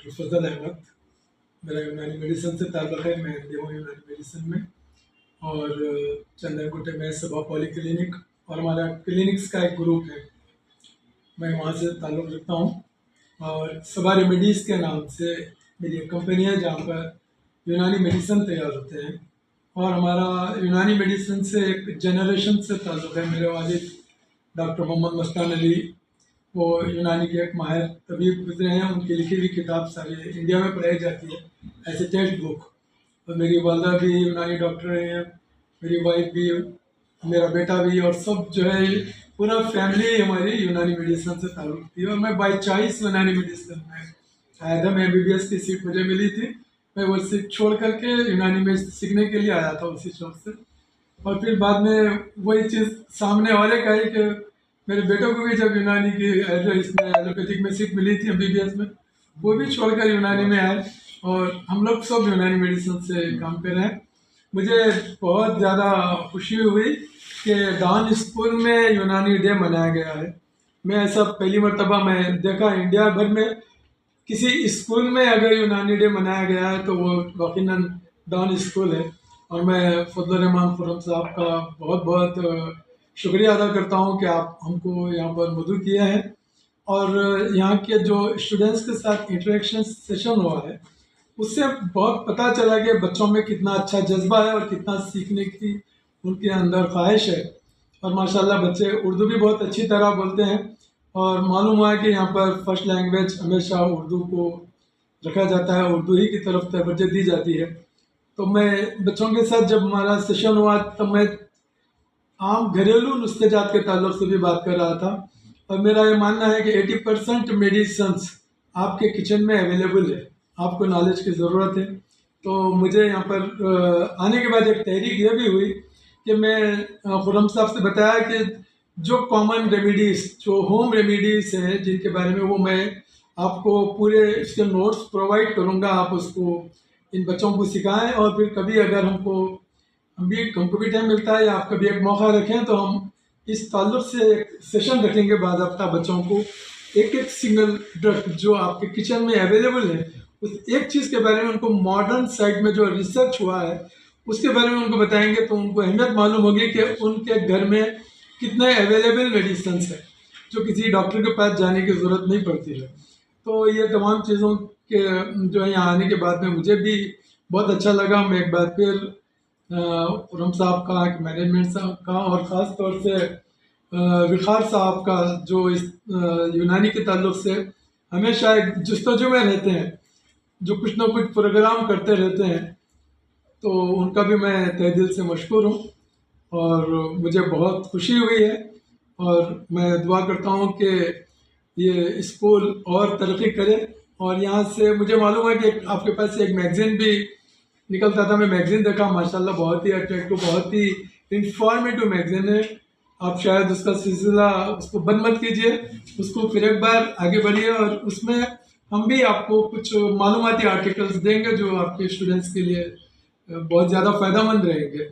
Doctor फजल अहमद। मेरा यूनानी medicine से ताल्लुक़ है। मैं एम हूँ यूनानी मेडिसिन में, और चंदनगुट्टे में सबा पॉली क्लिनिक और हमारा क्लिनिक्स का एक ग्रुप है, मैं वहाँ से ताल्लुक़ रखता हूँ। और सबा रेमेडीज़ के नाम से मेरी एक कंपनी है जहाँ पर यूनानी मेडिसिन तैयार होते हैं। और हमारा यूनानी मेडिसिन से एक जनरेशन से ताल्लुक़ है। मेरे वालिद डॉक्टर मोहम्मद मस्तान अली, वो यूनानी के एक माहिर तबीब गुजरे हैं। उनकी लिखी हुई किताब सारी इंडिया में पढ़ाई जाती है एज ए टेक्स्ट बुक। और मेरी वालदा भी यूनानी डॉक्टर हैं, मेरी वाइफ भी, मेरा बेटा भी, और सब जो है पूरा फैमिली हमारी यूनानी मेडिसिन से ताल्लुक़ थी। और मैं बाई चॉइस यूनानी मेडिसिन में आया था। मैं MBBS की सीट मुझे मिली थी, मैं वो सीट छोड़ करके यूनानी में सीखने के लिए आया था उसी शौक से। और फिर बाद में वही चीज़ सामने वाले का है कि मेरे बेटों को भी जब यूनानी की इसमें एलोपैथिक में सीट मिली थी MBBS में, वो भी छोड़कर यूनानी में आए, और हम लोग सब यूनानी मेडिसिन से काम कर रहे हैं। मुझे बहुत ज़्यादा खुशी हुई कि डॉन स्कूल में यूनानी डे मनाया गया है। मैं ऐसा पहली मरतबा मैं देखा इंडिया भर में किसी स्कूल में अगर यूनानी डे मनाया गया है तो वो यकीनन डॉन स्कूल है। और मैं फजल रहमान खुर्रम साहब का बहुत बहुत शुक्रिया अदा करता हूँ कि आप हमको यहाँ पर मदऊ किया है। और यहाँ के जो स्टूडेंट्स के साथ इंटरेक्शन सेशन हुआ है, उससे बहुत पता चला कि बच्चों में कितना अच्छा जज्बा है और कितना सीखने की उनके अंदर ख्वाहिश है। और माशाल्लाह बच्चे उर्दू भी बहुत अच्छी तरह बोलते हैं, और मालूम हुआ है कि यहाँ पर फर्स्ट लैंग्वेज हमेशा उर्दू को रखा जाता है, उर्दू ही की तरफ तवज्जो दी जाती है। तो मैं बच्चों के साथ जब हमारा सेशन हुआ तब मैं आम घरेलू नुस्खेजात के ताल्लुक से भी बात कर रहा था। और मेरा ये मानना है कि 80% मेडिसिन्स आपके किचन में अवेलेबल है, आपको नॉलेज की ज़रूरत है। तो मुझे यहाँ पर आने के बाद एक तहरीक ये भी हुई कि मैं खुर्रम साहब से बताया कि जो कॉमन रेमेडीज़, जो होम रेमेडीज़ हैं जिनके बारे में, वो मैं आपको पूरे इसके नोट्स प्रोवाइड करूँगा, आप उसको इन बच्चों को सिखाएं। और फिर कभी अगर हमको भी टाइम मिलता है या आप कभी एक मौका रखें तो हम इस ताल्लुक से एक सेशन रखेंगे बाज़ाब्ता बच्चों को, एक एक सिंगल ड्रग जो आपके किचन में अवेलेबल है उस एक चीज़ के बारे में उनको मॉडर्न साइड में जो रिसर्च हुआ है उसके बारे में उनको बताएंगे, तो उनको अहमियत मालूम होगी कि उनके घर में कितने अवेलेबल मेडिसिन है जो किसी डॉक्टर के पास जाने की ज़रूरत नहीं पड़ती है। तो ये तमाम चीज़ों के जो है यहाँ आने के बाद में मुझे भी बहुत अच्छा लगा। मैं एक बार फिर खुर्रम साहब का, मैनेजमेंट साहब का, और ख़ास तौर से विखार साहब का जो इस यूनानी के ताल्लुक से हमेशा एक जस्तजू में रहते हैं, जो कुछ ना कुछ प्रोग्राम करते रहते हैं, तो उनका भी मैं तहे दिल से मशकूर हूँ। और मुझे बहुत खुशी हुई है, और मैं दुआ करता हूँ कि ये स्कूल और तरक्की करे। और यहाँ से मुझे मालूम है कि आपके पास एक मैगज़ीन भी निकलता था, मैं मैगज़ीन देखा, माशाल्लाह बहुत ही अट्रैक्टिव, बहुत ही इंफॉर्मेटिव मैगज़ीन है। आप शायद उसका सिलसिला उसको बंद मत कीजिए, उसको फिर एक बार आगे बढ़िए, और उसमें हम भी आपको कुछ मालूमाती आर्टिकल्स देंगे जो आपके स्टूडेंट्स के लिए बहुत ज़्यादा फ़ायदेमंद रहेंगे।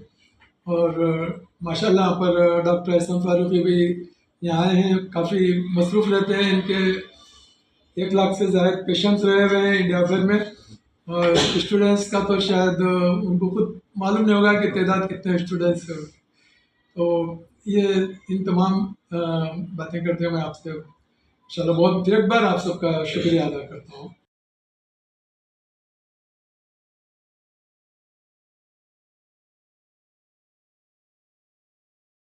और माशाल्लाह यहाँ पर डॉक्टर एहसन फारूकी भी यहाँ आए हैं, काफ़ी मसरूफ़ रहते हैं। इनके 1 लाख से ज़्यादा पेशेंट्स रहे हुए हैं इंडिया भर में, और स्टूडेंट्स का तो शायद उनको खुद मालूम नहीं होगा कि तादाद कितने स्टूडेंट्स हैं। तो ये इन तमाम बातें करते हुए मैं आपसे इंशाल्लाह बहुत फिर एक बार आप सबका शुक्रिया अदा करता हूँ।